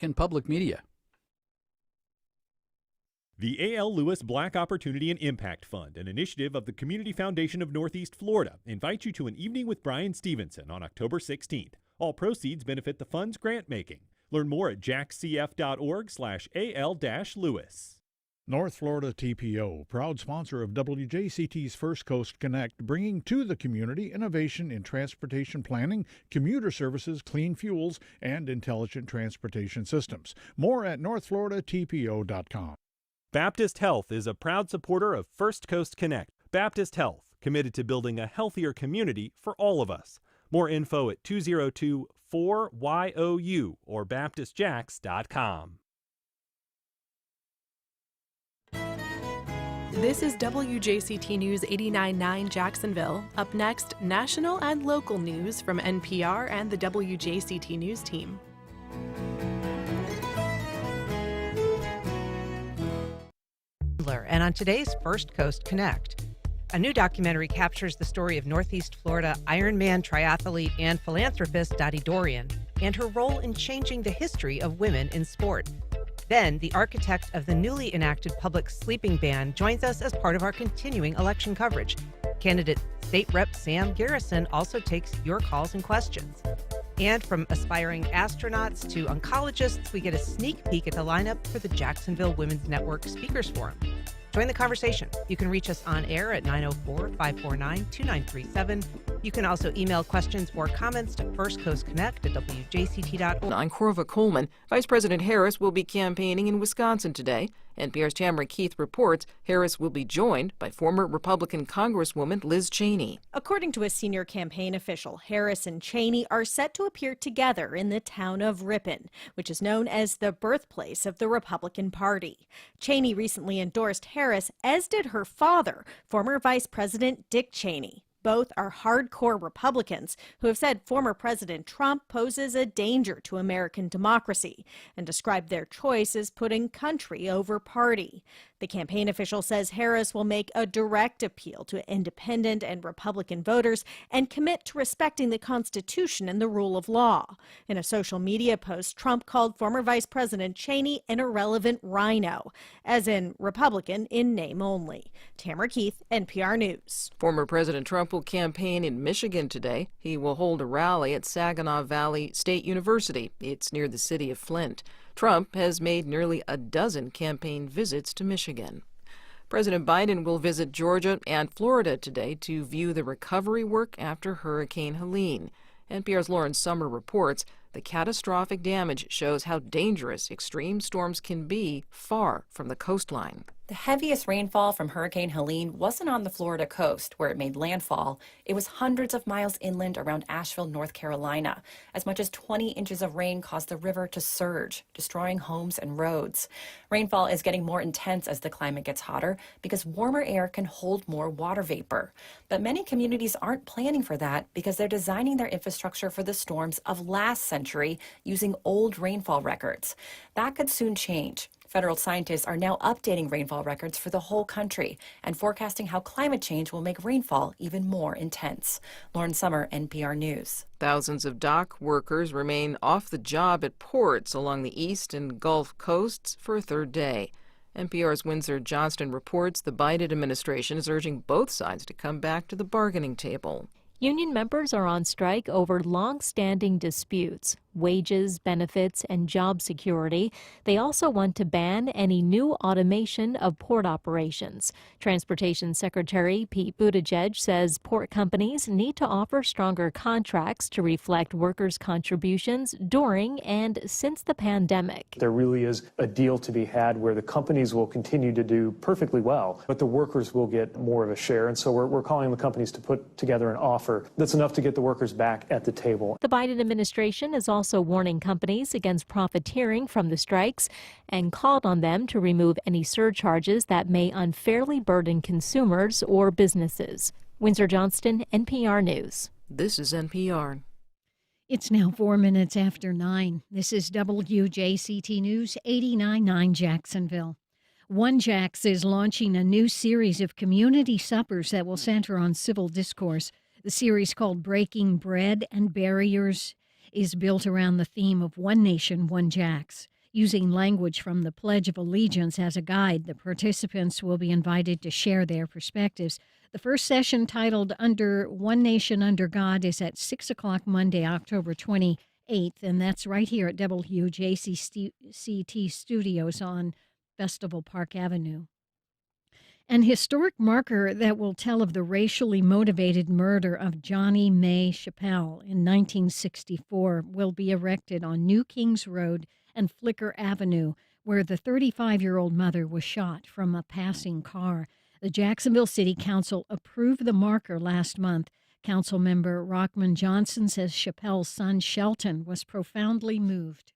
in public media. The A.L. Lewis Black Opportunity and Impact Fund, an initiative of the Community Foundation of Northeast Florida, invites you to an evening with Brian Stevenson on October 16th. All proceeds benefit the fund's grant making. Learn more at jackscf.org/AL-Lewis. North Florida TPO, proud sponsor of WJCT's First Coast Connect, bringing to the community innovation in transportation planning, commuter services, clean fuels, and intelligent transportation systems. More at northfloridatpo.com. Baptist Health is a proud supporter of First Coast Connect. Baptist Health, committed to building a healthier community for all of us. More info at 202-4YOU or baptistjacks.com. This is WJCT News 89.9 Jacksonville. Up next, national and local news from NPR and the WJCT News team. And on today's First Coast Connect, a new documentary captures the story of Northeast Florida Ironman triathlete and philanthropist Dottie Dorion and her role in changing the history of women in sport. Then, the architect of the newly enacted public sleeping ban joins us as part of our continuing election coverage. Candidate State Rep Sam Garrison also takes your calls and questions. And from aspiring astronauts to oncologists, we get a sneak peek at the lineup for the Jacksonville Women's Network Speakers Forum. Join the conversation. You can reach us on air at 904-549-2937. You can also email questions or comments to firstcoastconnect@wjct.org. I'm Corva Coleman. Vice President Harris will be campaigning in Wisconsin today. NPR's Tamara Keith reports Harris will be joined by former Republican Congresswoman Liz Cheney. According to a senior campaign official, Harris and Cheney are set to appear together in the town of Ripon, which is known as the birthplace of the Republican Party. Cheney recently endorsed Harris, as did her father, former Vice President Dick Cheney. Both are hardcore Republicans who have said former President Trump poses a danger to American democracy and described their choice as putting country over party. The campaign official says Harris will make a direct appeal to independent and Republican voters and commit to respecting the Constitution and the rule of law. In a social media post, Trump called former Vice President Cheney an irrelevant rhino, as in Republican in name only. Tamara Keith, NPR News. Former President Trump will campaign in Michigan today. He will hold a rally at Saginaw Valley State University. It's near the city of Flint. Trump has made nearly a dozen campaign visits to Michigan. President Biden will visit Georgia and Florida today to view the recovery work after Hurricane Helene. NPR's Lauren Summer reports the catastrophic damage shows how dangerous extreme storms can be far from the coastline. The heaviest rainfall from Hurricane Helene wasn't on the Florida coast, where it made landfall. It was hundreds of miles inland around Asheville, North Carolina. As much as 20 inches of rain caused the river to surge, destroying homes and roads. Rainfall is getting more intense as the climate gets hotter because warmer air can hold more water vapor. But many communities aren't planning for that because they're designing their infrastructure for the storms of last century using old rainfall records. That could soon change. Federal scientists are now updating rainfall records for the whole country and forecasting how climate change will make rainfall even more intense. Lauren Summer, NPR News. Thousands of dock workers remain off the job at ports along the east and Gulf coasts for a third day. NPR's Windsor Johnston reports the Biden administration is urging both sides to come back to the bargaining table. Union members are on strike over long-standing disputes, wages, benefits, and job security. They also want to ban any new automation of port operations. Transportation Secretary Pete Buttigieg says port companies need to offer stronger contracts to reflect workers' contributions during and since the pandemic. There really is a deal to be had where the companies will continue to do perfectly well, but the workers will get more of a share. And so we're calling the companies to put together an offer that's enough to get the workers back at the table. The Biden administration is also warning companies against profiteering from the strikes and called on them to remove any surcharges that may unfairly burden consumers or businesses. Windsor Johnston, NPR News. This is NPR. It's now 4 minutes after 9. This is WJCT News 89.9 Jacksonville. One Jacks is launching a new series of community suppers that will center on civil discourse. The series, called Breaking Bread and Barriers, is built around the theme of One Nation, One Jax. Using language from the Pledge of Allegiance as a guide, the participants will be invited to share their perspectives. The first session, titled Under One Nation Under God, is at 6 o'clock Monday, October 28th, and that's right here at WJCT Studios on Festival Park Avenue. An historic marker that will tell of the racially motivated murder of Johnny May Chappelle in 1964 will be erected on New Kings Road and Flicker Avenue, where the 35-year-old mother was shot from a passing car. The Jacksonville City Council approved the marker last month. Councilmember Rockman Johnson says Chappelle's son Shelton was profoundly moved.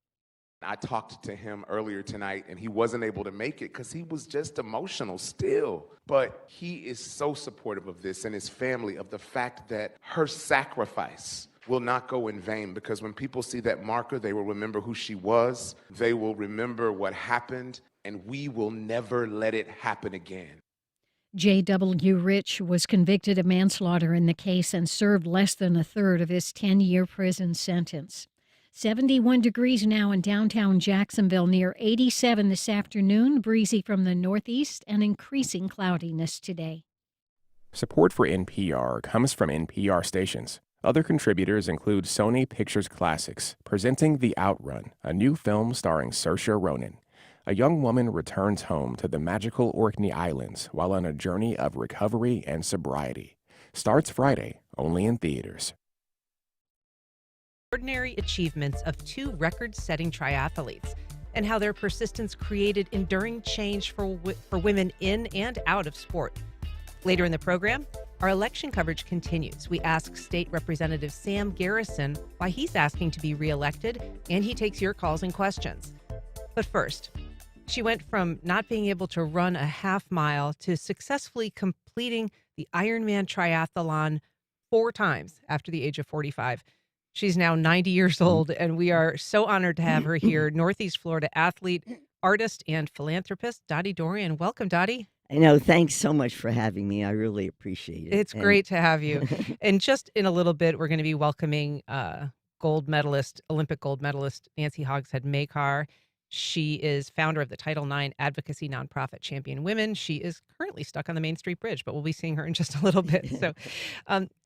I talked to him earlier tonight, and he wasn't able to make it because he was just emotional still. But he is so supportive of this and his family, of the fact that her sacrifice will not go in vain, because when people see that marker, they will remember who she was, they will remember what happened, and we will never let it happen again. J.W. Rich was convicted of manslaughter in the case and served less than a third of his 10-year prison sentence. 71 degrees now in downtown Jacksonville, near 87 this afternoon, breezy from the northeast and increasing cloudiness today. Support for NPR comes from NPR stations. Other contributors include Sony Pictures Classics, presenting The Outrun, a new film starring Saoirse Ronan. A young woman returns home to the magical Orkney Islands while on a journey of recovery and sobriety. Starts Friday, only in theaters. Extraordinary achievements of two record-setting triathletes and how their persistence created enduring change for women in and out of sport. Later in the program, our election coverage continues. We ask State Representative Sam Garrison why he's asking to be reelected, and he takes your calls and questions. But first, she went from not being able to run a half mile to successfully completing the Ironman triathlon 4 times after the age of 45. She's now 90 years old, and we are so honored to have her here. Northeast Florida athlete, artist, and philanthropist, Dottie Dorion. Welcome, Dottie. I know. Thanks so much for having me. I really appreciate it. It's great to have you. And just in a little bit, we're going to be welcoming Olympic gold medalist, Nancy Hogshead Mackey. She is founder of the Title IX advocacy nonprofit Champion Women. She is currently stuck on the Main Street Bridge, but we'll be seeing her in just a little bit. So,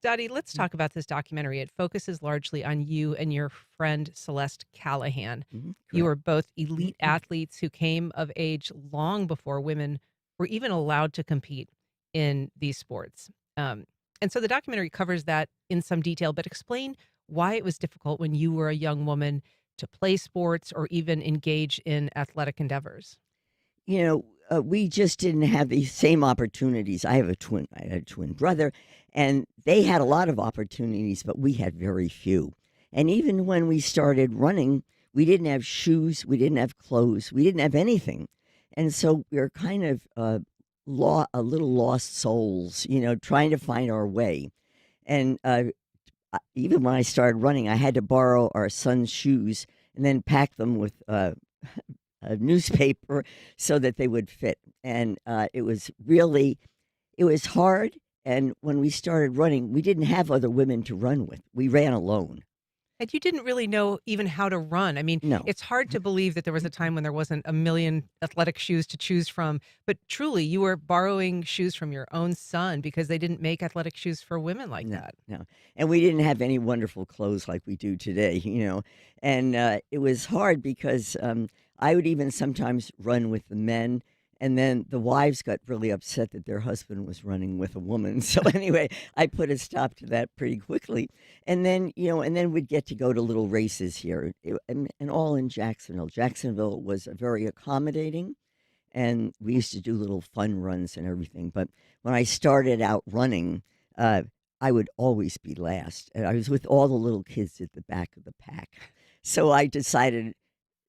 Dottie, let's talk about this documentary. It focuses largely on you and your friend Celeste Callahan. You are both elite athletes who came of age long before women were even allowed to compete in these sports. And so the documentary covers that in some detail, but explain why it was difficult when you were a young woman to play sports or even engage in athletic endeavors. You know, we just didn't have the same opportunities. I had a twin brother, and they had a lot of opportunities, but we had very few. And even when we started running, we didn't have shoes, we didn't have clothes, we didn't have anything. And so we were kind of a little lost souls, you know, trying to find our way. And even when I started running, I had to borrow our son's shoes and then pack them with a newspaper so that they would fit. And it was hard. And when we started running, we didn't have other women to run with. We ran alone. And you didn't really know even how to run. I mean, No. It's hard to believe that there was a time when there wasn't a million athletic shoes to choose from. But truly, you were borrowing shoes from your own son because they didn't make athletic shoes for women like that. No. And we didn't have any wonderful clothes like we do today, you know. And it was hard because I would even sometimes run with the men. And then the wives got really upset that their husband was running with a woman. So anyway, I put a stop to that pretty quickly. And then, you know, we'd get to go to little races here and all in Jacksonville. Jacksonville was very accommodating, and we used to do little fun runs and everything. But when I started out running, I would always be last. And I was with all the little kids at the back of the pack. So I decided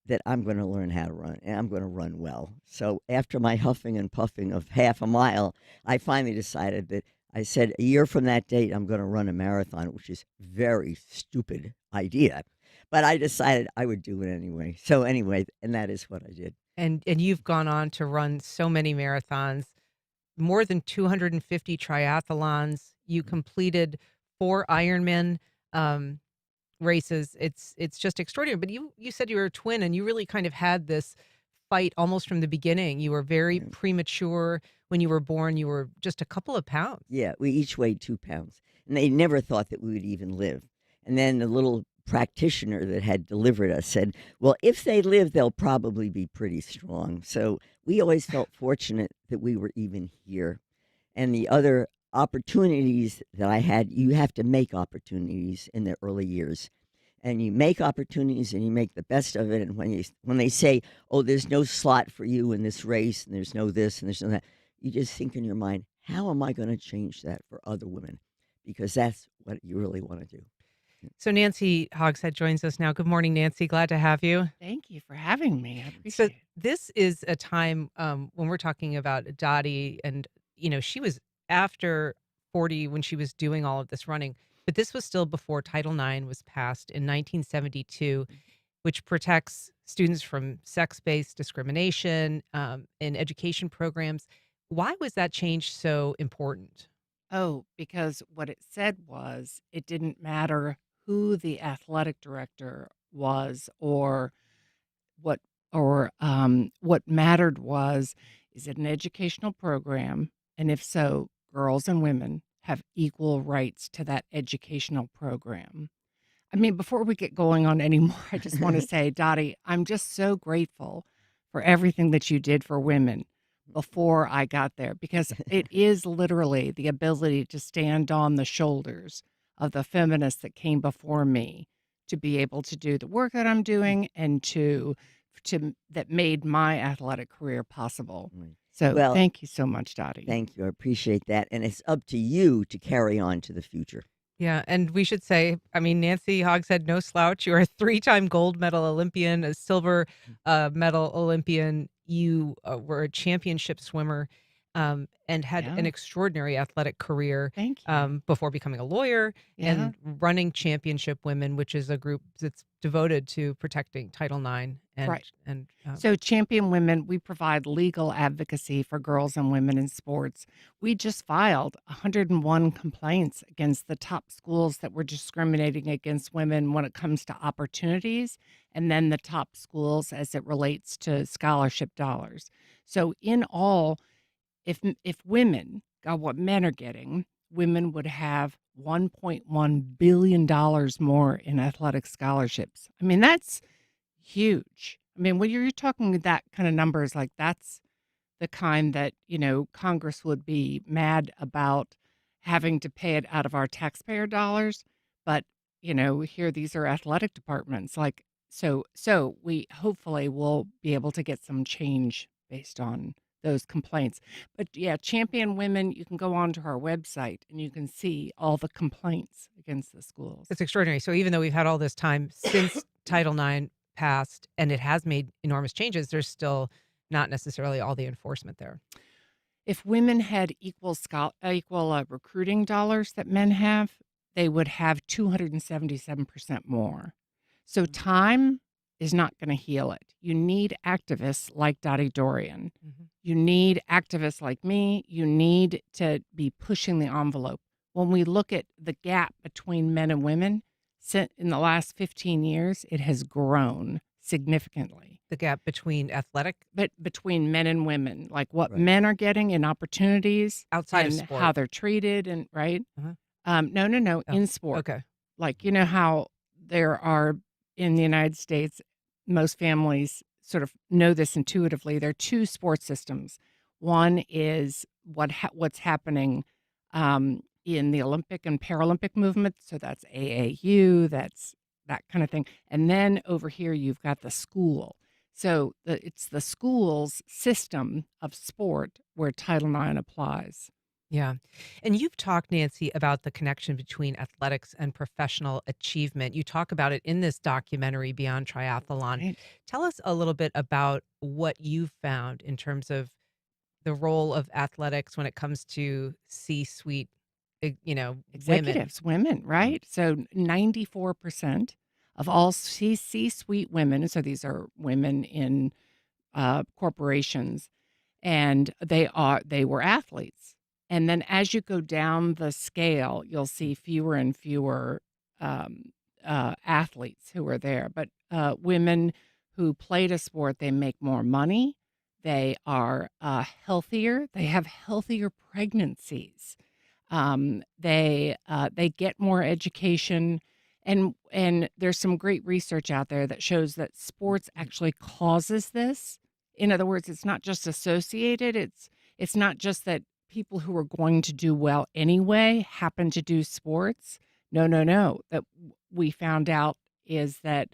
that I'm going to learn how to run, and I'm going to run well. So after my huffing and puffing of half a mile, I finally decided that I said, a year from that date, I'm going to run a marathon, which is a very stupid idea. But I decided I would do it anyway. So anyway, and that is what I did. And you've gone on to run so many marathons, more than 250 triathlons. You completed 4 Ironman. races. It's just extraordinary. But you said you were a twin, and you really kind of had this fight almost from the beginning. You were very premature when you were born. You were just a couple of pounds. Yeah, we each weighed 2 pounds, and they never thought that we would even live. And then the little practitioner that had delivered us said, well, if they live, they'll probably be pretty strong. So we always felt fortunate that we were even here. And the other opportunities that I had, you have to make opportunities in the early years. And you make opportunities and you make the best of it. And when they say, oh, there's no slot for you in this race, and there's no this and there's no that, you just think in your mind, how am I going to change that for other women? Because that's what you really want to do. So Nancy Hogshead joins us now. Good morning, Nancy. Glad to have you. Thank you for having me. I appreciate it. This is a time when we're talking about Dottie, and she was after 40 when she was doing all of this running, but this was still before Title IX was passed in 1972, which protects students from sex-based discrimination in education programs. Why was that change so important? Oh, because what it said was it didn't matter who the athletic director was or what mattered was, is it an educational program? And if so, girls and women have equal rights to that educational program. I mean, before we get going on anymore, I just want to say, Dottie, I'm just so grateful for everything that you did for women before I got there, because it is literally the ability to stand on the shoulders of the feminists that came before me to be able to do the work that I'm doing and that made my athletic career possible. So thank you so much, Dottie. Thank you. I appreciate that. And it's up to you to carry on to the future. Yeah, and we should say, I mean, Nancy Hogshead, no slouch. You're a 3-time gold medal Olympian, a silver medal Olympian. You were a championship swimmer and had an extraordinary athletic career. Thank you. Before becoming a lawyer and running Championship Women, which is a group that's devoted to protecting Title IX. So Champion Women, we provide legal advocacy for girls and women in sports. We just filed 101 complaints against the top schools that were discriminating against women when it comes to opportunities, and then the top schools as it relates to scholarship dollars. So in all, if women got what men are getting, women would have $1.1 billion more in athletic scholarships. I mean, that's huge. I mean, when you're talking that kind of numbers, like that's the kind that, Congress would be mad about having to pay it out of our taxpayer dollars. But, here, these are athletic departments. So we hopefully will be able to get some change based on those complaints. But yeah, Champion Women, you can go onto our website and you can see all the complaints against the schools. It's extraordinary. So even though we've had all this time since Title IX passed and it has made enormous changes, there's still not necessarily all the enforcement there. If women had equal recruiting dollars that men have, they would have 277% more. So time is not going to heal it. You need activists like Dottie Dorion. Mm-hmm. You need activists like me. You need to be pushing the envelope. When we look at the gap between men and women, in the last 15 years, it has grown significantly. The gap between between men and women, like what men are getting in opportunities outside and of sport, how they're treated, and No, in sport. Okay, like how there are in the United States, most families sort of know this intuitively. There are two sports systems. One is what's happening in the Olympic and Paralympic movement. So that's AAU, that's that kind of thing. And then over here, you've got the school. So it's the school's system of sport where Title IX applies. Yeah. And you've talked, Nancy, about the connection between athletics and professional achievement. You talk about it in this documentary, Beyond Triathlon. Right. Tell us a little bit about what you've found in terms of the role of athletics when it comes to C-suite, Executives, women, right? So 94% of all C-suite women, so these are women in corporations, and they were athletes. And then as you go down the scale, you'll see fewer and fewer athletes who were there, but women who played a sport, they make more money. They are healthier. They have healthier pregnancies. They get more education, and there's some great research out there that shows that sports actually causes this. In other words, it's not just associated. It's not just that people who are going to do well anyway happen to do sports. No, no, no. That we found out is that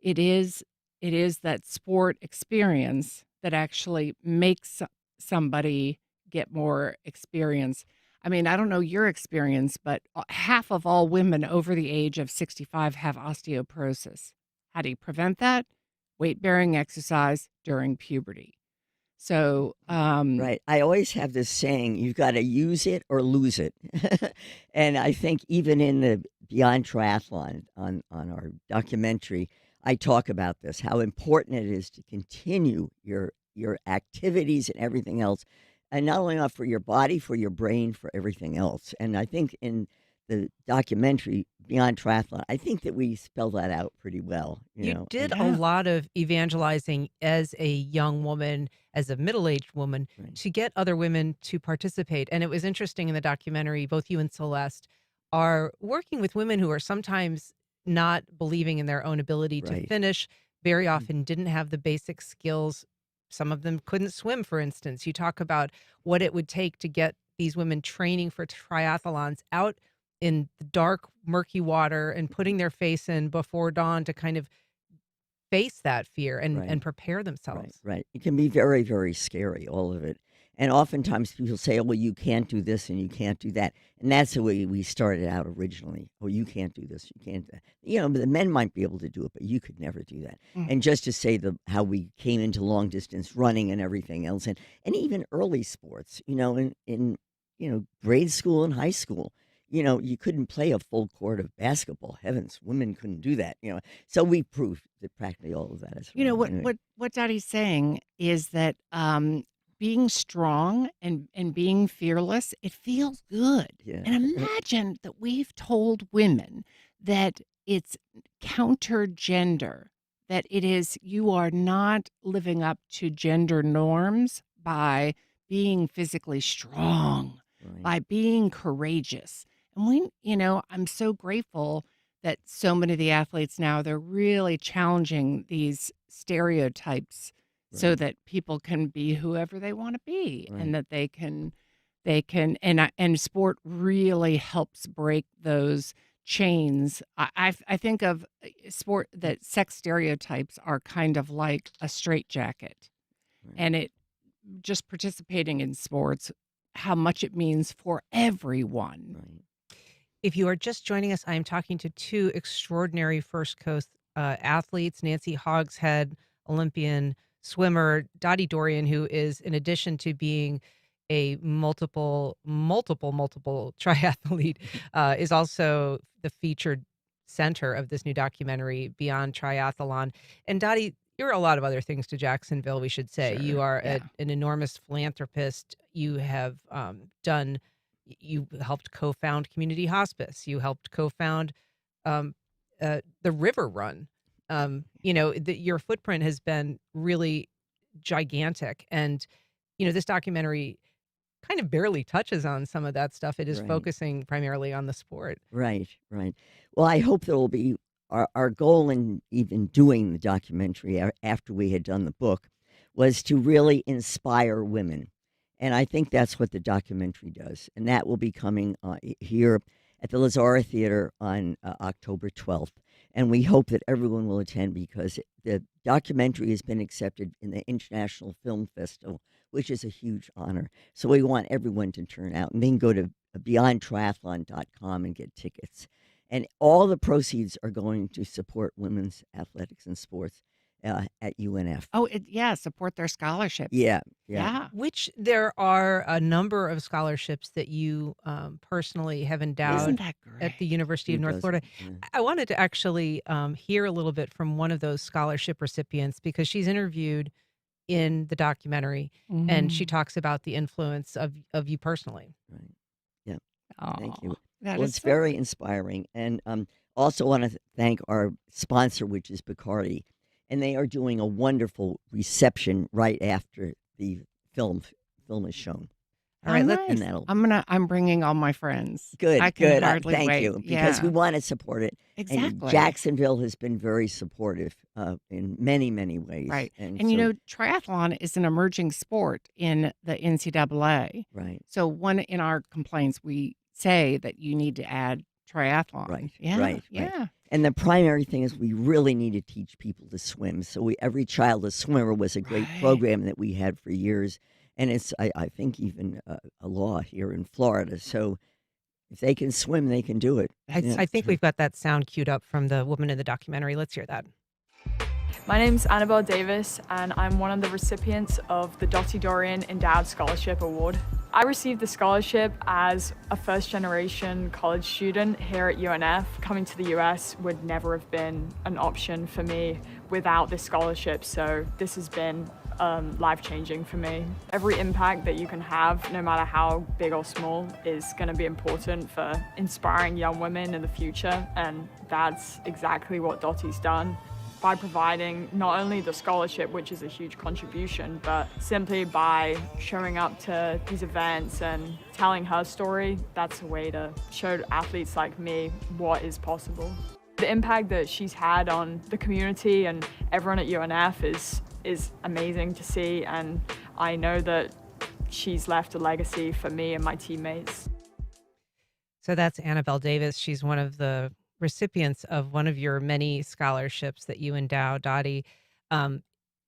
it is that sport experience that actually makes somebody get more experience. I mean, I don't know your experience, but half of all women over the age of 65 have osteoporosis. How do you prevent that? Weight-bearing exercise during puberty. So, Right. I always have this saying, you've got to use it or lose it. And I think even in the Beyond Triathlon on our documentary, I talk about this, how important it is to continue your activities and everything else. And not only for your body, for your brain, for everything else. And I think in the documentary Beyond Triathlon, I think that we spell that out pretty well. You did a lot of evangelizing as a young woman, as a middle-aged woman, to get other women to participate. And it was interesting in the documentary, both you and Celeste are working with women who are sometimes not believing in their own ability to finish, very often didn't have the basic skills. Some of them couldn't swim, for instance. You talk about what it would take to get these women training for triathlons out in the dark, murky water and putting their face in before dawn to kind of face that fear and prepare themselves. Right. It can be very, very scary, all of it. And oftentimes people say, oh, well, you can't do this and you can't do that. And that's the way we started out originally. Oh, you can't do this, you can't do that. But the men might be able to do it, but you could never do that. And just to say how we came into long distance running and everything else, and even early sports, in grade school and high school, you couldn't play a full court of basketball. Heavens, women couldn't do that. So we proved that practically all of that is wrong. What Dottie's saying is that being strong and being fearless, it feels good. Yeah. And imagine that we've told women that it's counter-gender, that you are not living up to gender norms by being physically strong, by being courageous. And I'm so grateful that so many of the athletes now, they're really challenging these stereotypes so that people can be whoever they want to be, and that they can, and sport really helps break those chains. I think of sport that sex stereotypes are kind of like a straitjacket, and it just participating in sports, how much it means for everyone. If you are just joining us, I am talking to two extraordinary First Coast athletes, Nancy Hogshead, Olympian swimmer, Dottie Dorion, who is, in addition to being a multiple triathlete, is also the featured center of this new documentary, Beyond Triathlon. And Dottie, you're a lot of other things to Jacksonville, we should say. You are an enormous philanthropist. You have you helped co-found Community Hospice. You helped co-found the River Run. Your footprint has been really gigantic. And, this documentary kind of barely touches on some of that stuff. It is focusing primarily on the sport. Right. Well, I hope there will be our goal in even doing the documentary after we had done the book was to really inspire women. And I think that's what the documentary does. And that will be coming here at the Lazara Theater on October 12th. And we hope that everyone will attend because the documentary has been accepted in the International Film Festival, which is a huge honor. So we want everyone to turn out. And then go to beyondtriathlon.com and get tickets. And all the proceeds are going to support women's athletics and sports at UNF. Oh, support their scholarships. Yeah. Which there are a number of scholarships that you personally have endowed Isn't that great? At the University of North Florida. Yeah. I wanted to actually hear a little bit from one of those scholarship recipients because she's interviewed in the documentary and she talks about the influence of you personally. Right. Yeah. Oh, thank you. That Well, is it's very inspiring. And also want to thank our sponsor, which is Bacardi, and they are doing a wonderful reception right after the film is shown. All right, And that'll I'm bringing all my friends. good. I can Good. hardly Thank wait. you, because we want to support it. Exactly. And Jacksonville has been very supportive in many, many ways. Right. And And so, triathlon is an emerging sport in the NCAA. right. So in our complaints, we say that you need to add triathlon. Right, Yeah. right, right. Yeah. And the primary thing is we really need to teach people to swim. So Every Child a Swimmer was a great Right. program that we had for years. And it's, I think, even a law here in Florida. So if they can swim, they can do it. Yeah. I think we've got that sound queued up from the woman in the documentary. Let's hear that. My name's Annabelle Davis, and I'm one of the recipients of the Dottie Dorion Endowed Scholarship Award. I received the scholarship as a first-generation college student here at UNF. Coming to the US would never have been an option for me without this scholarship, so this has been life-changing for me. Every impact that you can have, no matter how big or small, is going to be important for inspiring young women in the future, and that's exactly what Dottie's done. By providing not only the scholarship, which is a huge contribution, but simply by showing up to these events and telling her story, that's a way to show athletes like me what is possible. The impact that she's had on the community and everyone at UNF is amazing to see, and I know that she's left a legacy for me and my teammates. So that's Annabelle Davis. She's one of the recipients of one of your many scholarships that you endow, Dottie.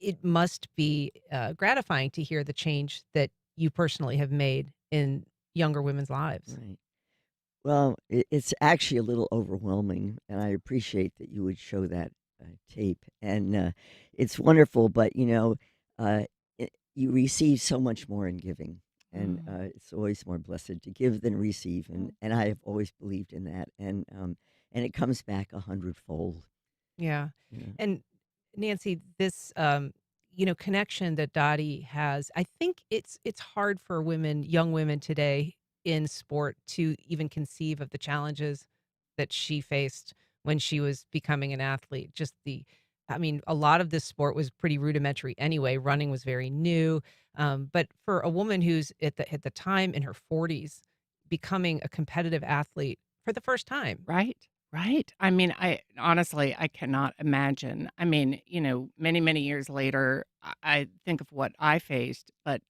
It must be gratifying to hear the change that you personally have made in younger women's lives. Right. Well, it's actually a little overwhelming, and I appreciate that you would show that tape. And it's wonderful, but you receive so much more in giving, and it's always more blessed to give than receive, and I have always believed in that, and it comes back 100-fold. Yeah. Yeah. And Nancy, this connection that Dottie has, I think it's hard for women, young women today in sport, to even conceive of the challenges that she faced when she was becoming an athlete. A lot of this sport was pretty rudimentary anyway. Running was very new. But for a woman who's at the time in her 40s, becoming a competitive athlete for the first time. Right. Right. I honestly, I cannot imagine. Many, many years later, I think of what I faced, but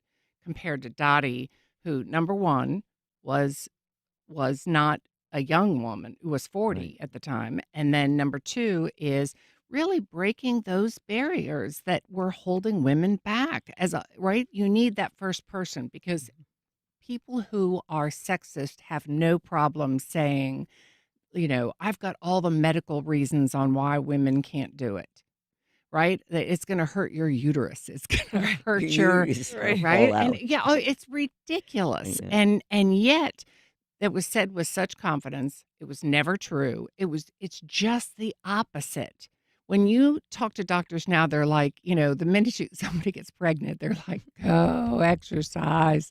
compared to Dottie, who, number one, was not a young woman, who was 40 Right. at the time. And then number two is really breaking those barriers that were holding women back. You need that first person, because people who are sexist have no problem saying, I've got all the medical reasons on why women can't do it. Right? That it's going to hurt your uterus. It's going to hurt your uterus will right. fall out. And it's ridiculous. Yeah. And yet that was said with such confidence. It was never true. It's just the opposite. When you talk to doctors now, they're like, the minute somebody gets pregnant, they're like, go exercise,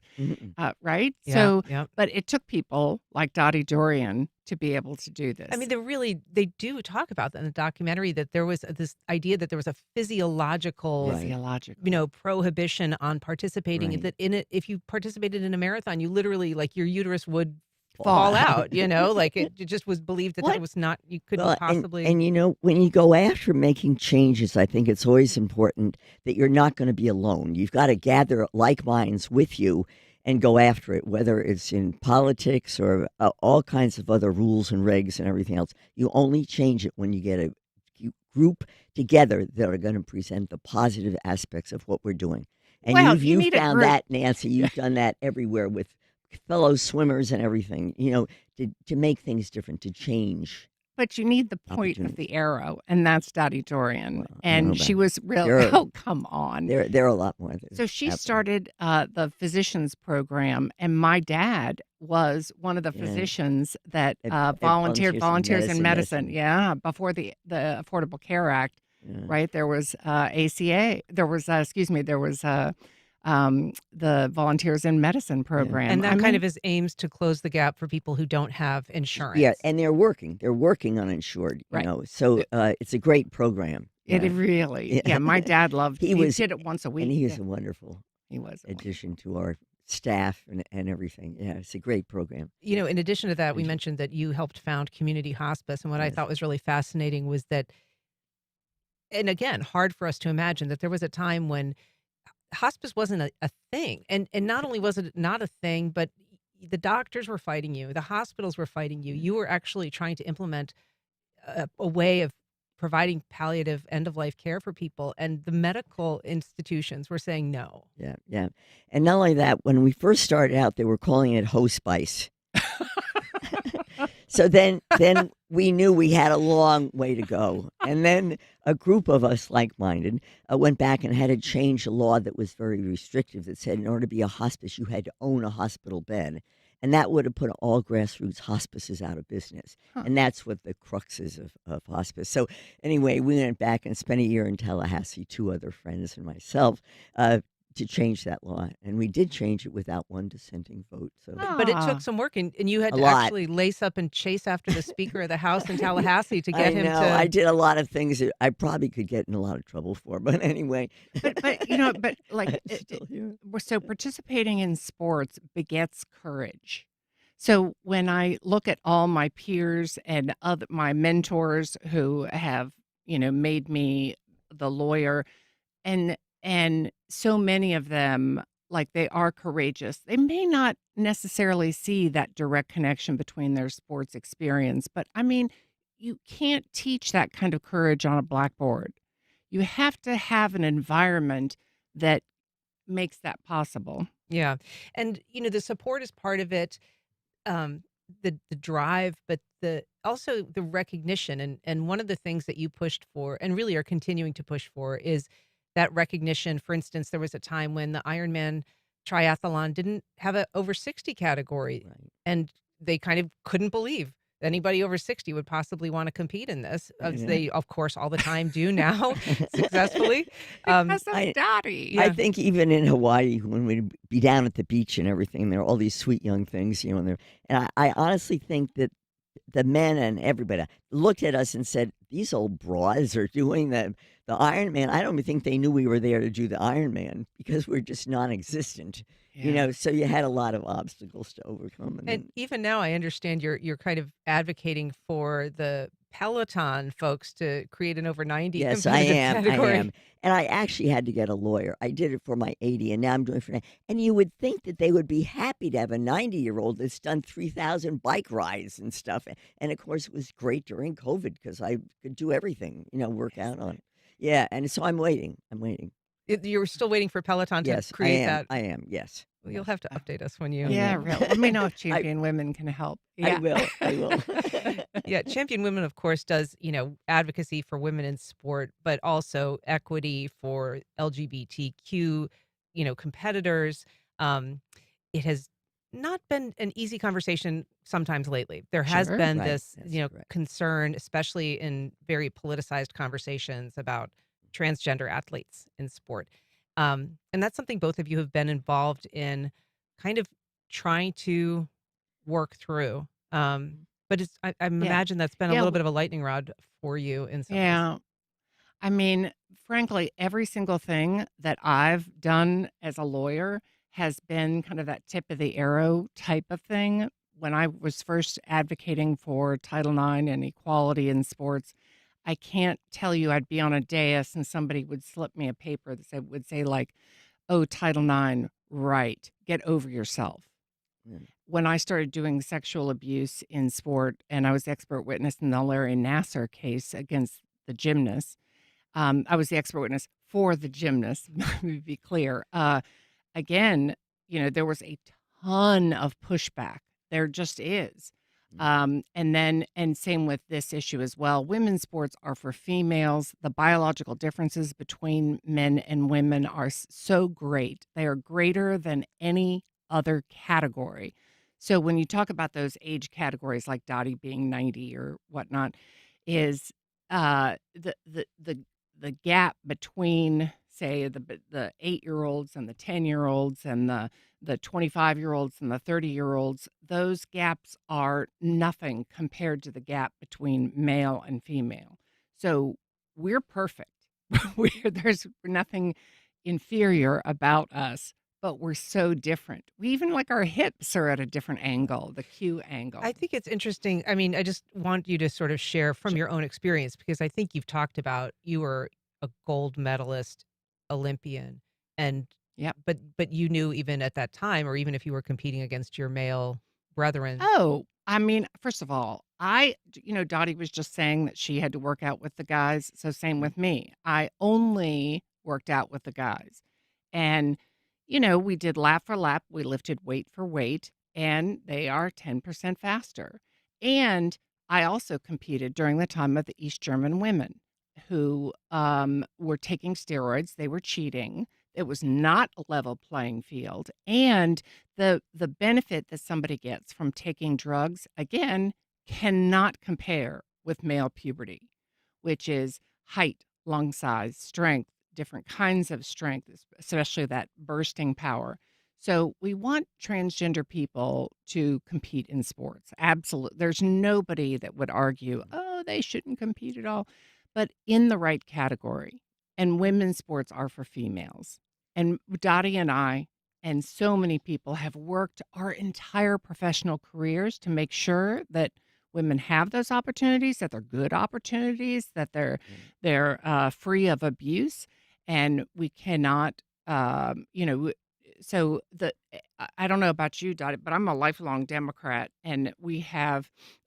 right? Yeah, So, yeah. but it took people like Dottie Dorion to be able to do this. They do talk about that in the documentary, that there was this idea that there was a physiological, prohibition on participating. Right. That in it, if you participated in a marathon, you literally, your uterus would Fall fall out. out. It just was believed that that was not, you couldn't possibly. And when you go after making changes, I think it's always important that you're not going to be alone. You've got to gather like minds with you and go after it, whether it's in politics or all kinds of other rules and regs and everything else. You only change it when you get a group together that are going to present the positive aspects of what we're doing. And you've found that, Nancy. You've done that everywhere with fellow swimmers and everything, to make things different, to change. But you need the point of the arrow, and that's Dottie Dorion. And she was real. Oh, come on. There are a lot more. So she started the physicians program, and my dad was one of the physicians that volunteers in medicine. Yeah, before the Affordable Care Act, right? There was ACA. There was the Volunteers in Medicine program. And that kind of is aims to close the gap for people who don't have insurance. Yeah, and they're working uninsured, Right. So it's a great program. It really, my dad loved it. He did it once a week. And he is a wonderful addition addition to our staff and everything. Yeah, it's a great program. In addition to that, we mentioned that you helped found Community Hospice. And what I thought was really fascinating was that, and again, hard for us to imagine, that there was a time when hospice wasn't a thing. And not only was it not a thing, but the doctors were fighting you, the hospitals were fighting you. You were actually trying to implement a way of providing palliative end-of-life care for people, and the medical institutions were saying no. Yeah. And not only that, when we first started out, they were calling it hospice. So then we knew we had a long way to go. And then a group of us, like-minded, went back and had to change a law that was very restrictive, that said in order to be a hospice, you had to own a hospital bed. And that would have put all grassroots hospices out of business. And that's what the crux is of hospice. So anyway, we went back and spent a year in Tallahassee, 2 other friends and myself, to change that law. And we did change it without one dissenting vote. So, But it took some work, and you had to actually lace up and chase after the Speaker of the House in Tallahassee to get him to... I did a lot of things that I probably could get in a lot of trouble for. But anyway. So participating in sports begets courage. So when I look at all my peers and my mentors who have, made me the lawyer, and so many of them, they are courageous. They may not necessarily see that direct connection between their sports experience, but I mean, you can't teach that kind of courage on a blackboard. You have to have an environment that makes that possible. Yeah. And, the support is part of it, the drive, but also the recognition. And one of the things that you pushed for and really are continuing to push for is that recognition. For instance, there was a time when the Ironman triathlon didn't have a over 60 category, and they kind of couldn't believe anybody over 60 would possibly want to compete in this, as they, of course, all the time do now successfully. Because of Dottie. I think even in Hawaii, when we'd be down at the beach and everything, there are all these sweet young things, and I honestly think that the men and everybody looked at us and said, these old broads are doing the Ironman. I don't even think they knew we were there to do the Ironman because we're just non-existent. So you had a lot of obstacles to overcome. And even now, I understand you're kind of advocating for the Peloton folks to create an over 90 Yes, competitive category. I am. And I actually had to get a lawyer. I did it for my 80, and now I'm doing it for 90. And you would think that they would be happy to have a 90-year-old that's done 3,000 bike rides and stuff. And, of course, it was great during COVID because I could do everything, work out on it. Yeah, and so I'm waiting. You're still waiting for Peloton to create that? I am, yes. Well, you'll have to update us when you... Yeah, really. Let me know if Champion Women can help. Yeah. I will. Yeah, Champion Women, of course, does, advocacy for women in sport, but also equity for LGBTQ, competitors. It has not been an easy conversation sometimes lately. There has been this, concern, especially in very politicized conversations about transgender athletes in sport. And that's something both of you have been involved in kind of trying to work through. But I imagine that's been a little bit of a lightning rod for you in some ways. I mean, frankly, every single thing that I've done as a lawyer has been kind of that tip of the arrow type of thing. When I was first advocating for Title IX and equality in sports, I can't tell you I'd be on a dais and somebody would slip me a paper that would say like, oh, Title IX, right, get over yourself. When I started doing sexual abuse in sport, and I was the expert witness in the Larry Nassar case against the gymnast, I was the expert witness for the gymnast, let me be clear. Again, there was a ton of pushback. There just is. And same with this issue as well. Women's sports are for females. The biological differences between men and women are so great. They are greater than any other category. So when you talk about those age categories, like Dottie being 90 or whatnot, is the gap between say the 8-year-olds and the 10-year-olds and the 25-year-olds and the 30-year-olds, those gaps are nothing compared to the gap between male and female. So we're perfect. There's nothing inferior about us, but we're so different. We even like our hips are at a different angle, the Q angle. I think it's interesting. I mean, I just want you to sort of share from your own experience, because I think you've talked about you were a gold medalist Olympian, and but you knew even at that time, or even if you were competing against your male brethren. Oh, I mean, first of all, Dottie was just saying that she had to work out with the guys. So same with me. I only worked out with the guys. And, we did lap for lap. We lifted weight for weight, and they are 10% faster. And I also competed during the time of the East German women who were taking steroids. They were cheating. It was not a level playing field. And the benefit that somebody gets from taking drugs, again, cannot compare with male puberty, which is height, lung size, strength, different kinds of strength, especially that bursting power. So we want transgender people to compete in sports. Absolutely. There's nobody that would argue, oh, they shouldn't compete at all, but in the right category. And women's sports are for females. And Dottie and I and so many people have worked our entire professional careers to make sure that women have those opportunities, that they're good opportunities, that they're free of abuse. And we cannot, I don't know about you, Dottie, but I'm a lifelong Democrat, and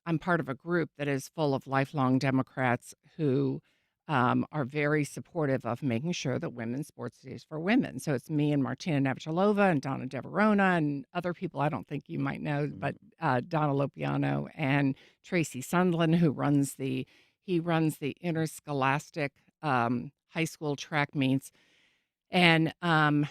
I'm part of a group that is full of lifelong Democrats who are very supportive of making sure that women's sports is for women. So it's me and Martina Navratilova and Donna Deverona and other people I don't think you might know, but Donna Lopiano and Tracy Sundlin, who runs the interscholastic high school track meets. And but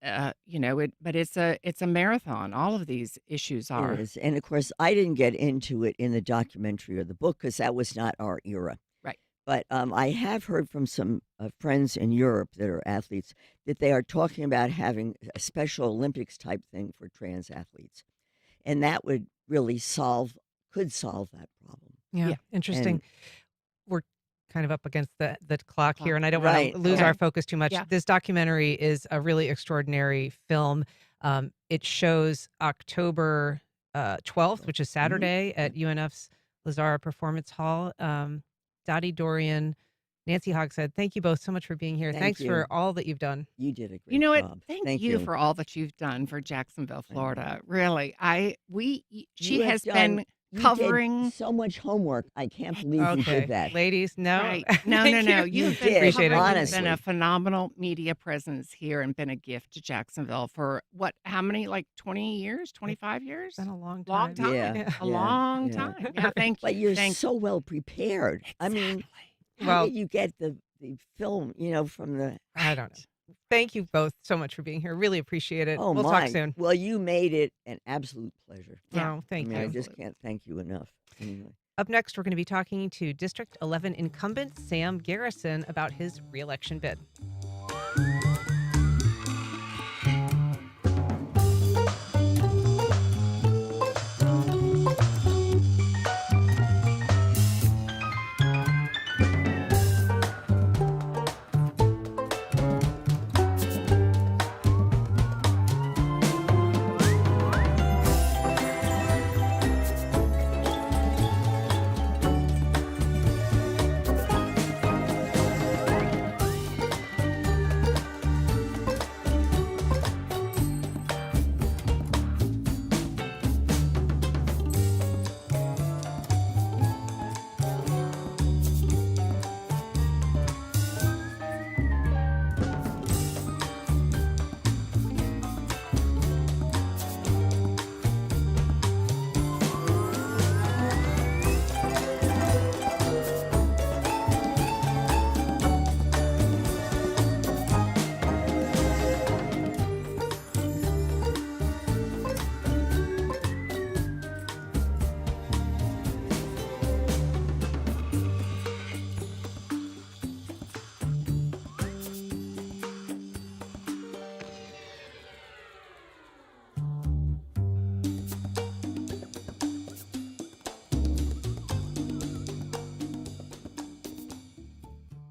it's a marathon. All of these issues are. It is. And of course, I didn't get into it in the documentary or the book because that was not our era. Right. But I have heard from some friends in Europe that are athletes that they are talking about having a Special Olympics type thing for trans athletes. And that would really could solve that problem. Yeah. Interesting. And we're kind of up against the clock here, and I don't want to lose our focus too much. Yeah. This documentary is a really extraordinary film. It shows October 12th, which is Saturday, at UNF's Lazara Performance Hall. Dottie Dorion, Nancy Hogshead, thank you both so much for being here. Thanks for all that you've done. You did a great You know what? job. Thank you for all that you've done for Jacksonville, Florida. Really, she You has have been done- you covering did so much homework. I can't believe you did that. Ladies, no. Right. No. You've been Appreciate it. Honestly. been a phenomenal media presence here and been a gift to Jacksonville for how many, like 20 years, 25 years? It's been a long time. Long time. Yeah, A long yeah. time. Yeah, thank you. But you're Thank so well prepared. I mean, how did you get the film, from the... I don't know. Thank you both so much for being here. Really appreciate it. Oh, we'll talk soon. Well, you made it an absolute pleasure. Oh, thank you. I just can't thank you enough. Anyway. Up next, we're going to be talking to District 11 incumbent Sam Garrison about his re-election bid.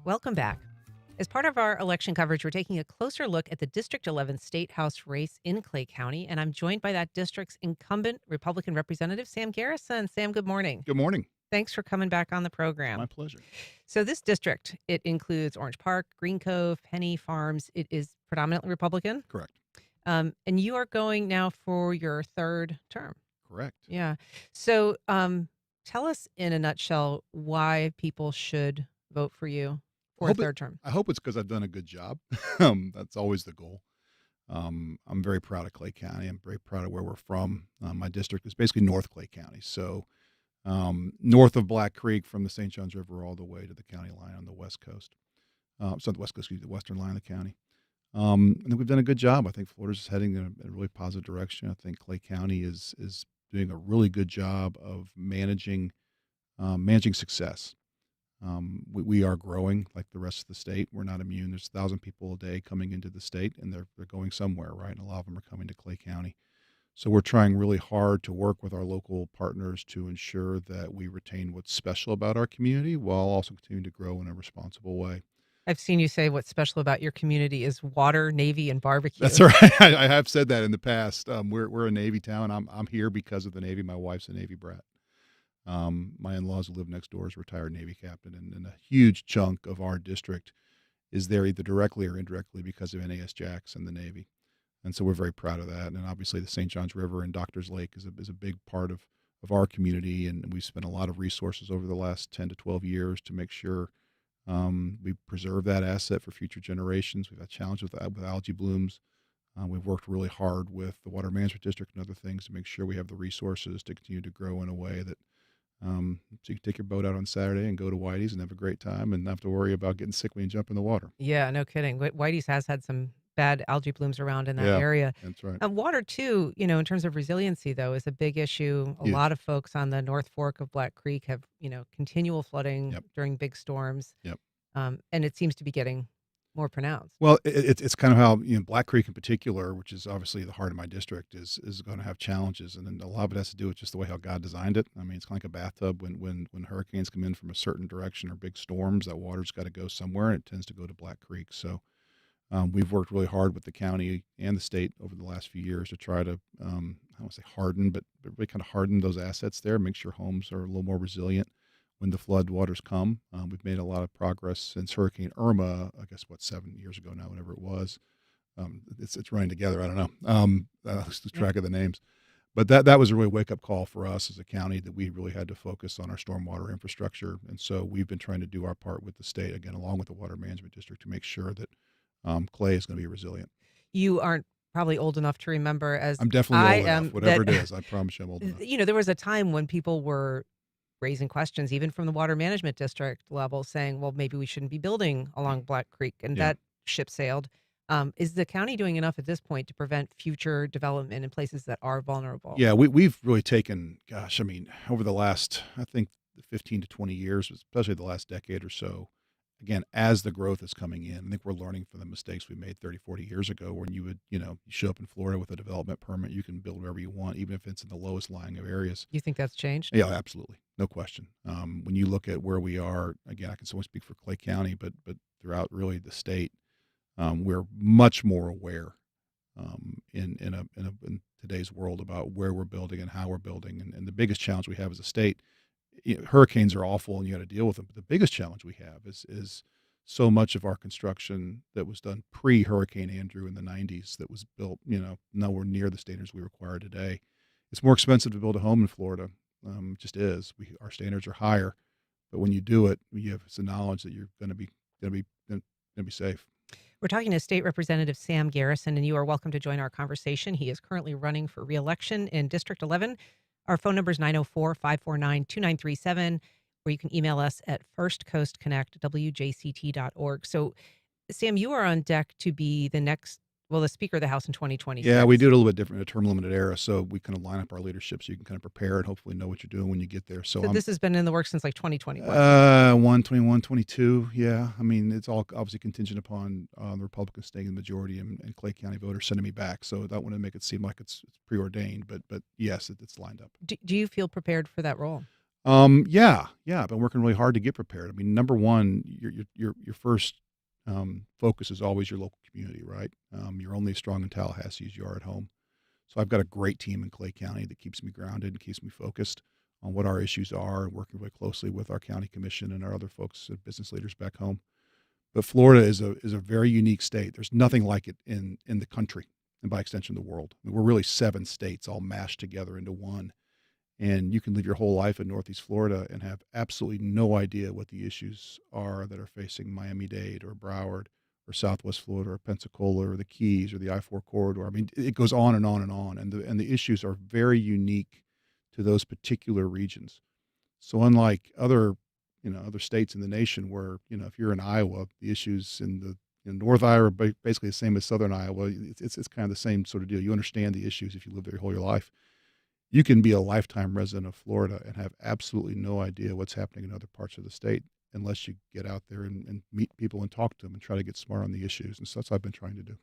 Welcome back. As part of our election coverage, we're taking a closer look at the District 11 State House race in Clay County, and I'm joined by that district's incumbent Republican Representative, Sam Garrison. Sam, good morning. Good morning. Thanks for coming back on the program. My pleasure. So this district, it includes Orange Park, Green Cove, Penny Farms. It is predominantly Republican. Correct. And you are going now for your third term. Correct. Yeah. So tell us in a nutshell why people should vote for you for a third term. I hope it's because I've done a good job. That's always the goal. I'm very proud of Clay County. I'm very proud of where we're from. My district is basically North Clay County. So north of Black Creek from the St. Johns River all the way to the county line on the west coast. The west coast, the western line of the county. I think we've done a good job. I think Florida's heading in a really positive direction. I think Clay County is doing a really good job of managing success. We are growing like the rest of the state. We're not immune. There's 1,000 people a day coming into the state, and they're going somewhere, right? And a lot of them are coming to Clay County. So we're trying really hard to work with our local partners to ensure that we retain what's special about our community while also continuing to grow in a responsible way. I've seen you say what's special about your community is water, Navy, and barbecue. That's right. I have said that in the past. We're a Navy town. I'm here because of the Navy. My wife's a Navy brat. My in-laws who live next door is a retired Navy captain, and a huge chunk of our district is there either directly or indirectly because of NAS Jax and the Navy. And so we're very proud of that. And obviously the St. Johns River and Doctors Lake is a big part of our community, and we've spent a lot of resources over the last 10 to 12 years to make sure we preserve that asset for future generations. We've had challenges with algae blooms. We've worked really hard with the Water Management District and other things to make sure we have the resources to continue to grow in a way that so you can take your boat out on Saturday and go to Whitey's and have a great time and not have to worry about getting sick when you jump in the water. Yeah, no kidding. Whitey's has had some bad algae blooms around in that area. That's right. Water, too, in terms of resiliency, though, is a big issue. A lot of folks on the North Fork of Black Creek have, continual flooding during big storms. Yep. And it seems to be getting more pronounced. Well, it's kind of how Black Creek in particular, which is obviously the heart of my district, is going to have challenges, and then a lot of it has to do with just the way how God designed it. I mean, it's kind of like a bathtub. When hurricanes come in from a certain direction or big storms, that water's got to go somewhere, and it tends to go to Black Creek. So we've worked really hard with the county and the state over the last few years to try to I don't want to say harden, but really kind of harden those assets there, make sure homes are a little more resilient when the flood waters come. We've made a lot of progress since Hurricane Irma, I guess, 7 years ago now, whenever it was. It's running together. I don't know. I lose track of the names. But that was a really wake-up call for us as a county that we really had to focus on our stormwater infrastructure. And so we've been trying to do our part with the state, again, along with the Water Management District, to make sure that Clay is going to be resilient. You aren't probably old enough to remember as I'm definitely old enough, whatever it is. I promise you I'm old enough. There was a time when people were raising questions, even from the Water Management District level, saying, well, maybe we shouldn't be building along Black Creek, and that ship sailed. Is the county doing enough at this point to prevent future development in places that are vulnerable? Yeah, we've really taken, over the last, I think, 15 to 20 years, especially the last decade or so, again, as the growth is coming in, I think we're learning from the mistakes we made 30, 40 years ago when you would, you show up in Florida with a development permit, you can build wherever you want, even if it's in the lowest lying of areas. You think that's changed? Yeah, absolutely. No question. When you look at where we are, again, I can only speak for Clay County, but throughout really the state, we're much more aware in today's world about where we're building and how we're building. And the biggest challenge we have as a state, hurricanes are awful and you got to deal with them. But the biggest challenge we have is so much of our construction that was done pre-Hurricane Andrew in the 90s that was built, nowhere near the standards we require today. It's more expensive to build a home in Florida. It just is. Our standards are higher, but when you do it, you have the knowledge that you're going to be safe. We're talking to State Representative Sam Garrison, and you are welcome to join our conversation. He is currently running for re-election in District 11. Our phone number is 904-549-2937, or you can email us at firstcoastconnect@wjct.org. So, Sam, you are on deck to be the Speaker of the House in 2026. Yeah, we do it a little bit different in a term-limited era, so we kind of line up our leadership so you can kind of prepare and hopefully know what you're doing when you get there. So this has been in the works since like 2021. 21, 22, yeah. I mean, it's all obviously contingent upon the Republicans staying in the majority and Clay County voters sending me back, so I don't want to make it seem like it's preordained, but yes, it's lined up. Do you feel prepared for that role? Yeah. I've been working really hard to get prepared. I mean, number one, your first focus is always your local community, right? You're only as strong in Tallahassee as you are at home. So I've got a great team in Clay County that keeps me grounded and keeps me focused on what our issues are, and working really closely with our county commission and our other folks, business leaders back home. But Florida is a very unique state. There's nothing like it in the country, and by extension, the world. I mean, we're really 7 states all mashed together into one. And you can live your whole life in Northeast Florida and have absolutely no idea what the issues are that are facing Miami-Dade or Broward or Southwest Florida or Pensacola or the Keys or the I-4 corridor. I mean, it goes on and on and on. And the issues are very unique to those particular regions. So unlike other states in the nation where, if you're in Iowa, the issues in North Iowa are basically the same as Southern Iowa. It's kind of the same sort of deal. You understand the issues if you live there your whole life. You can be a lifetime resident of Florida and have absolutely no idea what's happening in other parts of the state unless you get out there and meet people and talk to them and try to get smart on the issues. And so that's what I've been trying to do.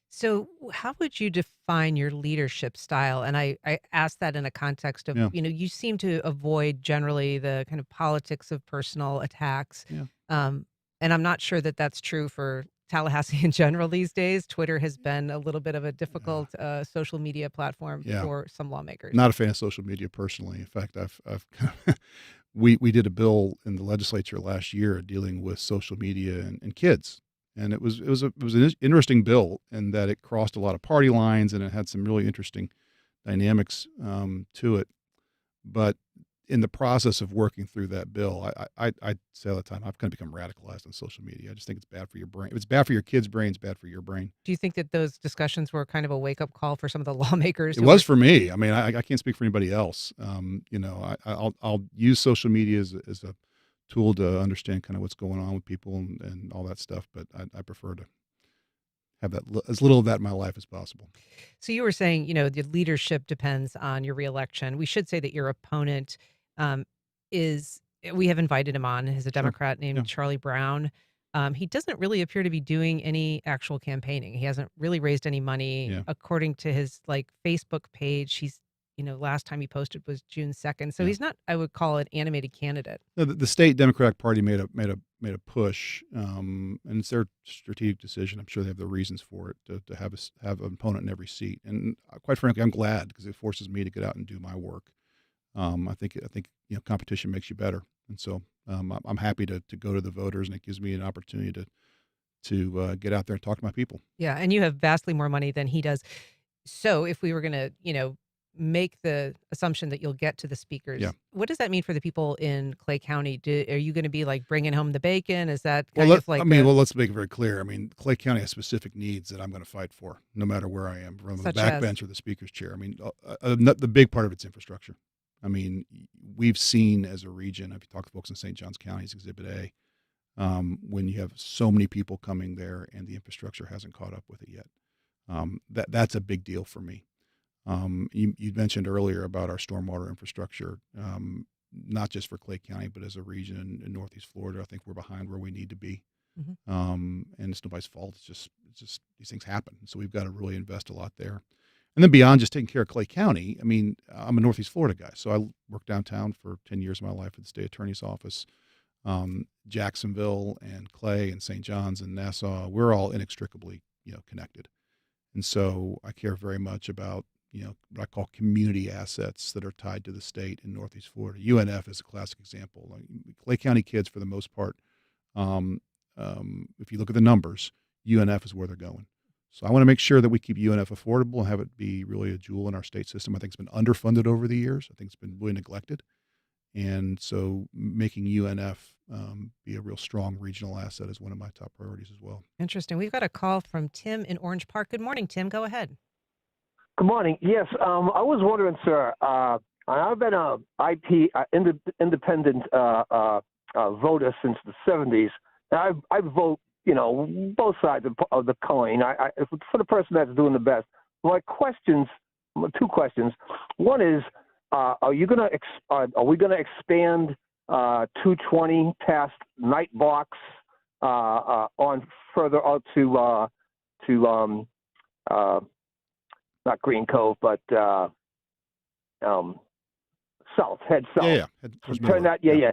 So how would you define your leadership style? And I asked that in a context of, you seem to avoid generally the kind of politics of personal attacks. Yeah. And I'm not sure that that's true for Tallahassee in general these days. Twitter has been a little bit of a difficult social media platform for some lawmakers. Not a fan of social media personally. In fact, we did a bill in the legislature last year dealing with social media and kids, and it was an interesting bill in that it crossed a lot of party lines and it had some really interesting dynamics to it. But in the process of working through that bill, I say all the time, I've kind of become radicalized on social media. I just think it's bad for your brain. If it's bad for your kid's brain, it's bad for your brain. Do you think that those discussions were kind of a wake-up call for some of the lawmakers? It was for me. I mean, I can't speak for anybody else. I'll use social media as a tool to understand kind of what's going on with people and all that stuff, but I prefer to have that as little of that in my life as possible. So you were saying, the leadership depends on your reelection. We should say that your opponent we have invited him on, is a Democrat named Charlie Brown. He doesn't really appear to be doing any actual campaigning. He hasn't really raised any money. Yeah. According to his Facebook page, he's, last time he posted was June 2nd. So he's not, I would call it, animated candidate. No, the state Democratic Party made a push, and it's their strategic decision. I'm sure they have the reasons for it to have an opponent in every seat. And quite frankly, I'm glad because it forces me to get out and do my work. I think competition makes you better, and so I'm happy to go to the voters, and it gives me an opportunity to get out there and talk to my people. Yeah, and you have vastly more money than he does. So if we were going to, make the assumption that you'll get to the speakers, what does that mean for the people in Clay County? Are you going to be like bringing home the bacon? Is that let's make it very clear. I mean, Clay County has specific needs that I'm going to fight for, no matter where I am, from the backbench or the speaker's chair. I mean, the big part of it's infrastructure. I mean, we've seen as a region, if you talk to folks in St. Johns County's Exhibit A, when you have so many people coming there and the infrastructure hasn't caught up with it yet. That's a big deal for me. You mentioned earlier about our stormwater infrastructure, not just for Clay County, but as a region in Northeast Florida. I think we're behind where we need to be. And it's nobody's fault. It's just these things happen. So we've got to really invest a lot there. And then beyond just taking care of Clay County, I mean, I'm a Northeast Florida guy, so I worked downtown for 10 years of my life at the state attorney's office. Jacksonville and Clay and St. John's and Nassau, we're all inextricably, connected. And so I care very much about, what I call community assets that are tied to the state in Northeast Florida. UNF is a classic example. Like, Clay County kids, for the most part, if you look at the numbers, UNF is where they're going. So I want to make sure that we keep UNF affordable and have it be really a jewel in our state system. I think it's been underfunded over the years. I think it's been really neglected. And so making UNF be a real strong regional asset is one of my top priorities as well. Interesting. We've got a call from Tim in Orange Park. Good morning, Tim. Go ahead. Good morning. Yes, I was wondering, sir, I've been an independent voter since the 70s. And I vote, both sides of the coin. For the person that's doing the best. My questions, 2 questions. One is, are we going to expand 220 past Night Box on further out to not Green Cove, but south. Head south. Yeah. Turn that. Yeah.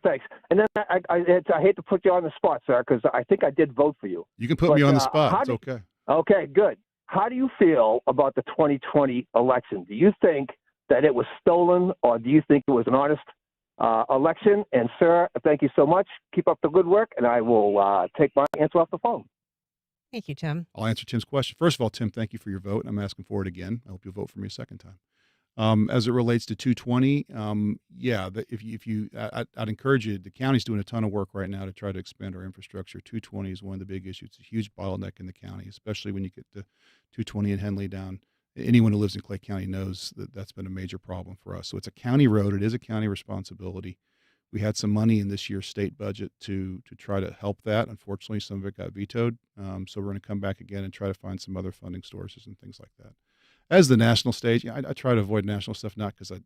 Thanks. And then I hate to put you on the spot, sir, because I think I did vote for you. You can put me on the spot. It's okay. Okay, good. How do you feel about the 2020 election? Do you think that it was stolen, or do you think it was an honest election? And, sir, thank you so much. Keep up the good work, and I will take my answer off the phone. Thank you, Tim. I'll answer Tim's question. First of all, Tim, thank you for your vote. I'm asking for it again. I hope you'll vote for me a second time. As it relates to 220, I'd encourage you. The county's doing a ton of work right now to try to expand our infrastructure. 220 is one of the big issues. It's a huge bottleneck in the county, especially when you get to 220 and Henley down. Anyone who lives in Clay County knows that that's been a major problem for us. So it's a county road. It is a county responsibility. We had some money in this year's state budget to try to help that. Unfortunately, some of it got vetoed. So we're going to come back again and try to find some other funding sources and things like that. As the national stage, I try to avoid national stuff, not because I'm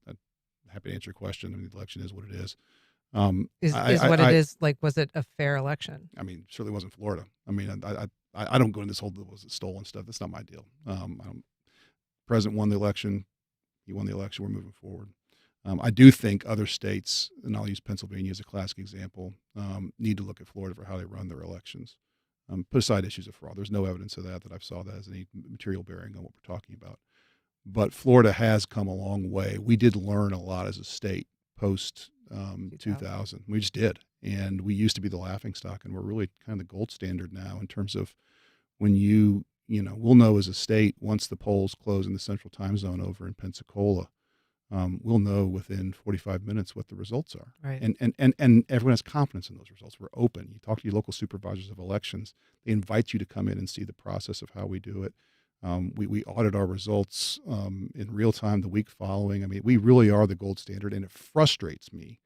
happy to answer your question. I mean, the election is what it is. It is like, was it a fair election? I mean, certainly wasn't Florida. I mean, I don't go into this whole was it stolen stuff. That's not my deal. President won the election. He won the election. We're moving forward. I do think other states, and I'll use Pennsylvania as a classic example, need to look at Florida for how they run their elections. Put aside issues of fraud. There's no evidence of that I saw that has any material bearing on what we're talking about. But Florida has come a long way. We did learn a lot as a state post 2000. We just did. And we used to be the laughingstock, and we're really kind of the gold standard now in terms of when we'll know as a state once the polls close in the central time zone over in Pensacola. We'll know within 45 minutes what the results are. Right. And everyone has confidence in those results. We're open. You talk to your local supervisors of elections. They invite you to come in and see the process of how we do it. We audit our results in real time the week following. I mean, we really are the gold standard, and it frustrates me.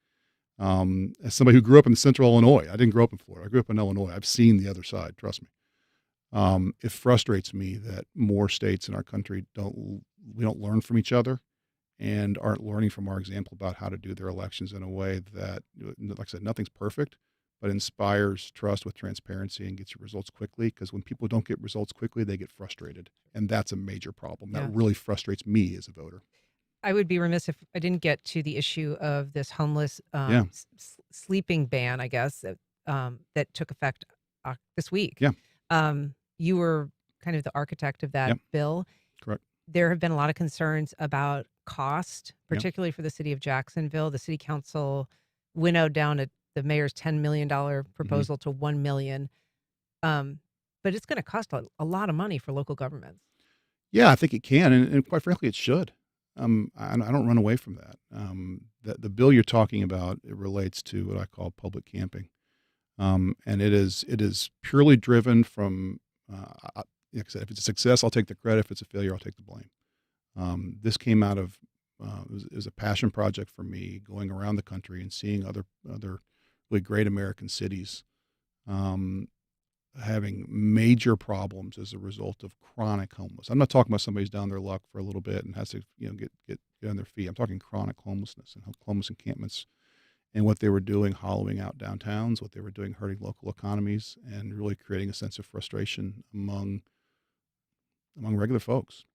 As somebody who grew up in central Illinois, I didn't grow up in Florida. I grew up in Illinois. I've seen the other side, trust me. It frustrates me that more states in our country we don't learn from each other and aren't learning from our example about how to do their elections in a way that, like I said, nothing's perfect, but inspires trust with transparency and gets your results quickly. Because when people don't get results quickly, they get frustrated. And that's a major problem. That really frustrates me as a voter. I would be remiss if I didn't get to the issue of this homeless sleeping ban, I guess, that took effect this week. Yeah. You were kind of the architect of that bill. Correct. There have been a lot of concerns about cost, particularly for the city of Jacksonville. The city council winnowed down the mayor's $10 million proposal to $1 million. But it's going to cost a lot of money for local governments. Yeah, I think it can. And quite frankly, it should. I don't run away from that. The bill you're talking about, it relates to what I call public camping. And it is purely driven from, like I said, if it's a success, I'll take the credit. If it's a failure, I'll take the blame. This came out of, it was a passion project for me, going around the country and seeing other really great American cities having major problems as a result of chronic homeless. I'm not talking about somebody who's down their luck for a little bit and has to get on their feet. I'm talking chronic homelessness and homeless encampments and what they were doing, hollowing out downtowns, what they were doing, hurting local economies, and really creating a sense of frustration among regular folks.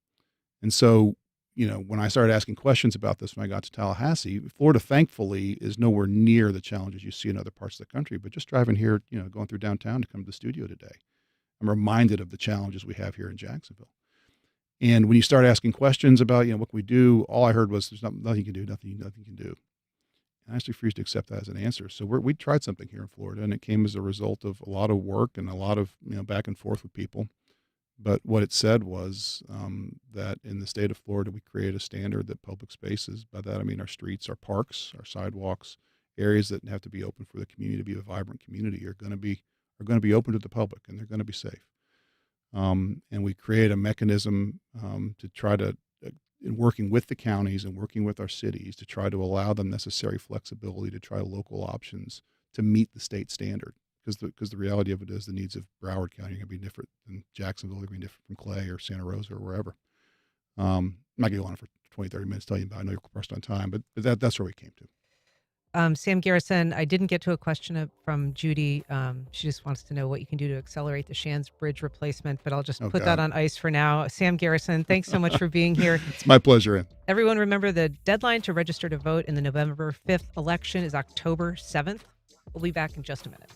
And so, when I started asking questions about this when I got to Tallahassee, Florida, thankfully, is nowhere near the challenges you see in other parts of the country. But just driving here, going through downtown to come to the studio today, I'm reminded of the challenges we have here in Jacksonville. And when you start asking questions about, what can we do, all I heard was there's nothing you can do, nothing you can do. And I just refused to accept that as an answer. So we tried something here in Florida, and it came as a result of a lot of work and a lot of back and forth with people. But what it said was that in the state of Florida, we create a standard that public spaces, by that I mean our streets, our parks, our sidewalks, areas that have to be open for the community to be a vibrant community are going to be open to the public, and they're going to be safe. And we create a mechanism to try to, in working with the counties and working with our cities, to try to allow them necessary flexibility to try local options to meet the state standard. Because the reality of it is the needs of Broward County are going to be different than Jacksonville, are going to be different from Clay or Santa Rosa or wherever. I'm not going to go on for 20, 30 minutes telling you about it. I know you're pressed on time, but that's where we came to. Sam Garrison, I didn't get to a question from Judy. She just wants to know what you can do to accelerate the Shands Bridge replacement, but I'll just put that on ice for now. Sam Garrison, thanks so much for being here. It's my pleasure, Ann. Everyone remember the deadline to register to vote in the November 5th election is October 7th. We'll be back in just a minute.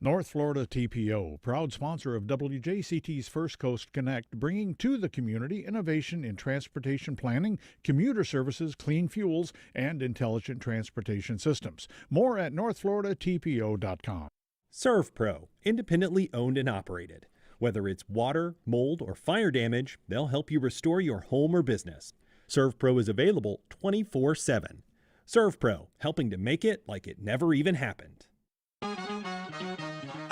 North Florida TPO, proud sponsor of WJCT's First Coast Connect, bringing to the community innovation in transportation planning, commuter services, clean fuels, and intelligent transportation systems. More at northfloridatpo.com. ServPro, independently owned and operated. Whether it's water, mold, or fire damage, they'll help you restore your home or business. ServPro is available 24/7. ServPro, helping to make it like it never even happened.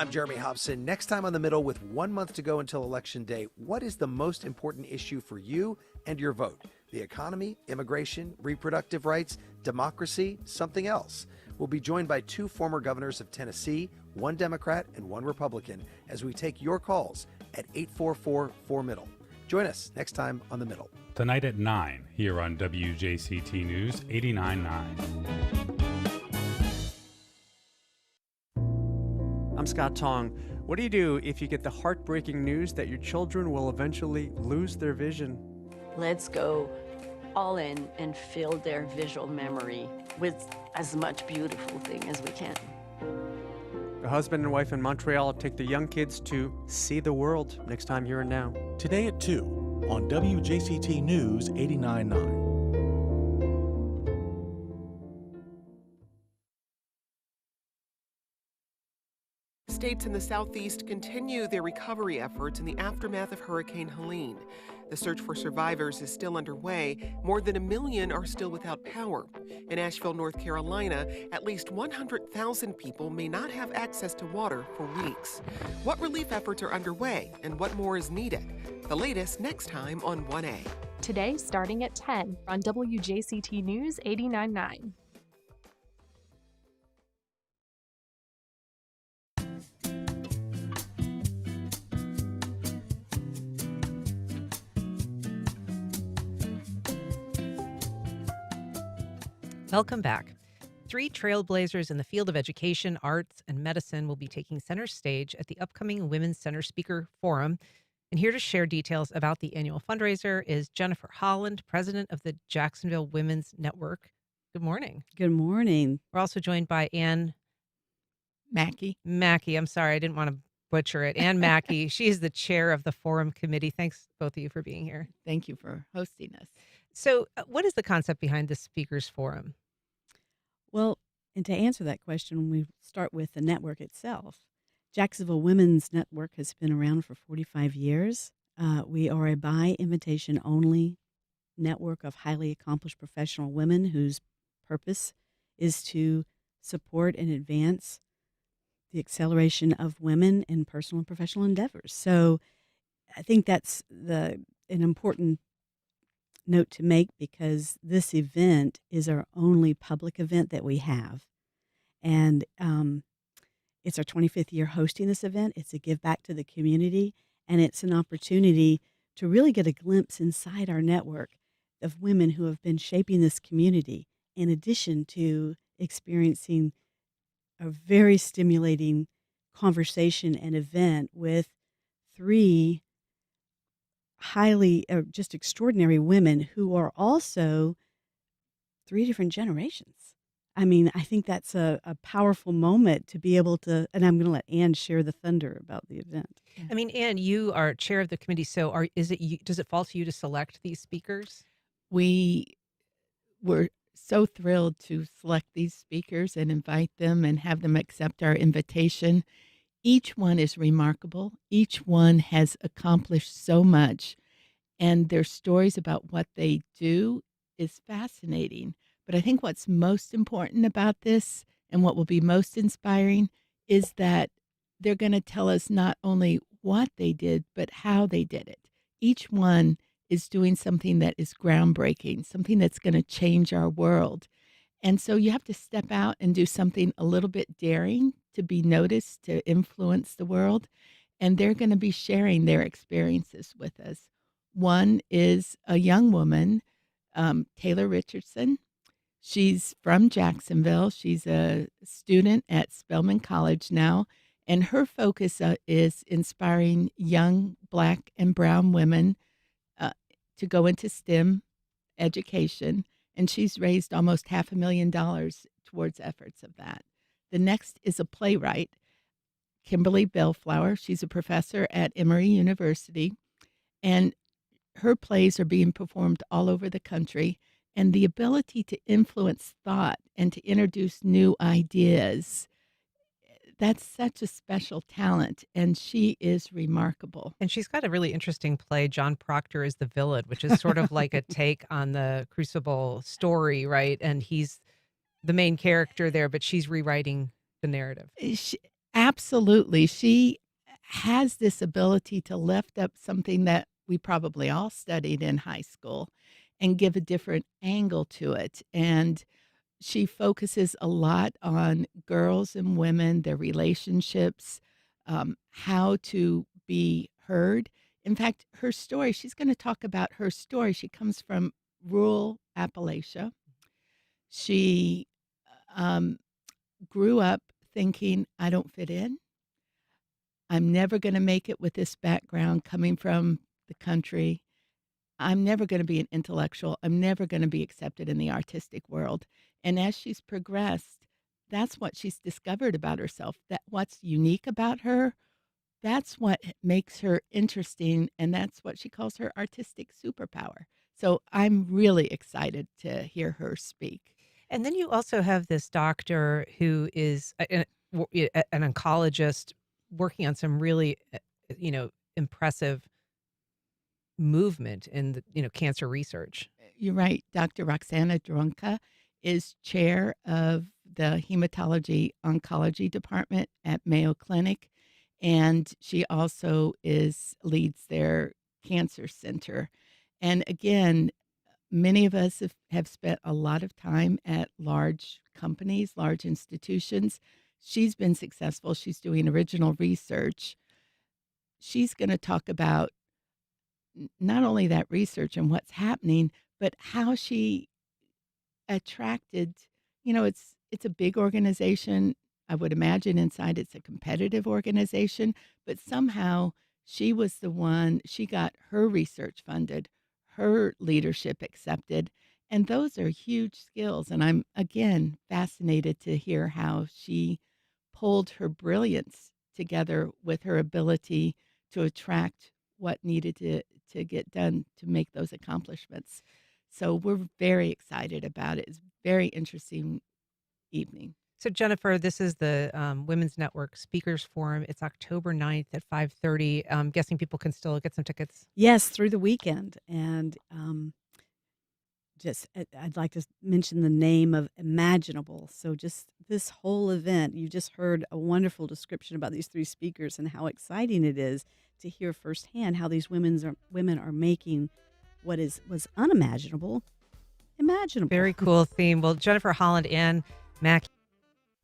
I'm Jeremy Hobson. Next time on The Middle, with 1 month to go until Election Day, what is the most important issue for you and your vote? The economy, immigration, reproductive rights, democracy, something else? We'll be joined by 2 former governors of Tennessee, 1 Democrat and 1 Republican, as we take your calls at 844-4MIDDLE. Join us next time on The Middle. Tonight at 9 here on WJCT News 89.9. I'm Scott Tong. What do you do if you get the heartbreaking news that your children will eventually lose their vision? Let's go all in and fill their visual memory with as much beautiful thing as we can. A husband and wife in Montreal take the young kids to see the world next time Here and Now. Today at 2 on WJCT News 89.9. States in the Southeast continue their recovery efforts in the aftermath of Hurricane Helene. The search for survivors is still underway. More than 1 million are still without power. In Asheville, North Carolina, at least 100,000 people may not have access to water for weeks. What relief efforts are underway and what more is needed? The latest next time on 1A. Today, starting at 10 on WJCT News 89.9. Welcome back. 3 trailblazers in the field of education, arts, and medicine will be taking center stage at the upcoming Women's Center Speaker Forum. And here to share details about the annual fundraiser is Jennifer Holland, president of the Jacksonville Women's Network. Good morning. Good morning. We're also joined by Ann Mackey. I'm sorry, I didn't want to butcher it. Ann Mackey. She is the chair of the Forum Committee. Thanks, both of you, for being here. Thank you for hosting us. So what is the concept behind the Speakers Forum? Well, and to answer that question, we start with the network itself. Jacksonville Women's Network has been around for 45 years. We are a by invitation only network of highly accomplished professional women whose purpose is to support and advance the acceleration of women in personal and professional endeavors. So I think that's an important note to make, because this event is our only public event that we have. And it's our 25th year hosting this event. It's a give back to the community, and it's an opportunity to really get a glimpse inside our network of women who have been shaping this community, in addition to experiencing a very stimulating conversation and event with 3 highly, just extraordinary women who are also 3 different generations. I mean, I think that's a powerful moment to be able to, and I'm going to let Ann share the thunder about the event. I mean, Ann, you are chair of the committee, so does it fall to you to select these speakers? We were so thrilled to select these speakers and invite them and have them accept our invitation. Each one is remarkable. Each one has accomplished so much, and their stories about what they do is fascinating. But I think what's most important about this, and what will be most inspiring, is that they're going to tell us not only what they did, but how they did it. Each one is doing something that is groundbreaking, something that's going to change our world. And so you have to step out and do something a little bit daring to be noticed, to influence the world. And they're going to be sharing their experiences with us. One is a young woman, Taylor Richardson. She's from Jacksonville. She's a student at Spelman College now. And her focus is inspiring young Black and brown women to go into STEM education. And she's raised almost $500,000 towards efforts of that. The next is a playwright, Kimberly Bellflower. She's a professor at Emory University, and her plays are being performed all over the country. And the ability to influence thought and to introduce new ideas, that's such a special talent, and she is remarkable. And she's got a really interesting play. John Proctor is the villain, which is sort of like a take on the Crucible story, right? And he's the main character there, but she's rewriting the narrative. Absolutely. She has this ability to lift up something that we probably all studied in high school and give a different angle to it. And she focuses a lot on girls and women, their relationships, how to be heard. In fact, her story, she's going to talk about her story. She comes from rural Appalachia. She grew up thinking, I don't fit in. I'm never going to make it with this background coming from the country. I'm never going to be an intellectual. I'm never going to be accepted in the artistic world. And as she's progressed, that's what she's discovered about herself, that what's unique about her, that's what makes her interesting, and that's what she calls her artistic superpower. So I'm really excited to hear her speak. And then you also have this doctor who is an oncologist working on some really, impressive movement in the, cancer research. You're right. Dr. Roxana Dronka is chair of the hematology oncology department at Mayo Clinic, and she also leads their cancer center. And again, many of us have spent a lot of time at large companies, large institutions. She's been successful. She's doing original research. She's going to talk about not only that research and what's happening, but how she attracted, it's a big organization. I would imagine inside it's a competitive organization, but somehow she was the one, she got her research funded, her leadership accepted, and those are huge skills. And I'm, again, fascinated to hear how she pulled her brilliance together with her ability to attract what needed to get done to make those accomplishments. So we're very excited about it. It's a very interesting evening. So Jennifer, this is the Women's Network Speakers Forum. It's October 9th at 5:30. I'm guessing people can still get some tickets. Yes, through the weekend. And I'd like to mention the name of Imaginable. So just this whole event, you just heard a wonderful description about these three speakers and how exciting it is to hear firsthand how these women are making what was unimaginable imaginable. Very cool theme. Well, Jennifer, Holland, and Mackey.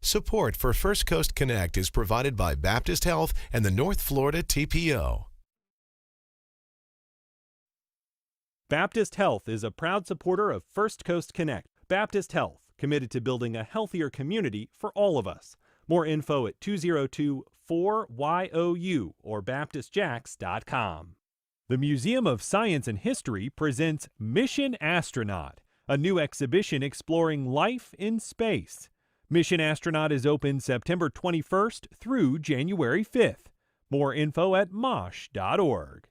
Support for First Coast Connect is provided by Baptist Health and the North Florida TPO. Baptist Health is a proud supporter of First Coast Connect. Baptist Health, committed to building a healthier community for all of us. More info at 202-4YOU or baptistjacks.com. The Museum of Science and History presents Mission Astronaut, a new exhibition exploring life in space. Mission Astronaut is open September 21st through January 5th. More info at mosh.org.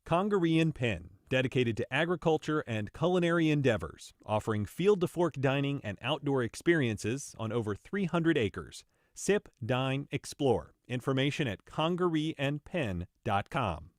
Congaree & Penn, dedicated to agriculture and culinary endeavors, offering field-to-fork dining and outdoor experiences on over 300 acres. Sip, dine, explore. Information at congareeandpenn.com.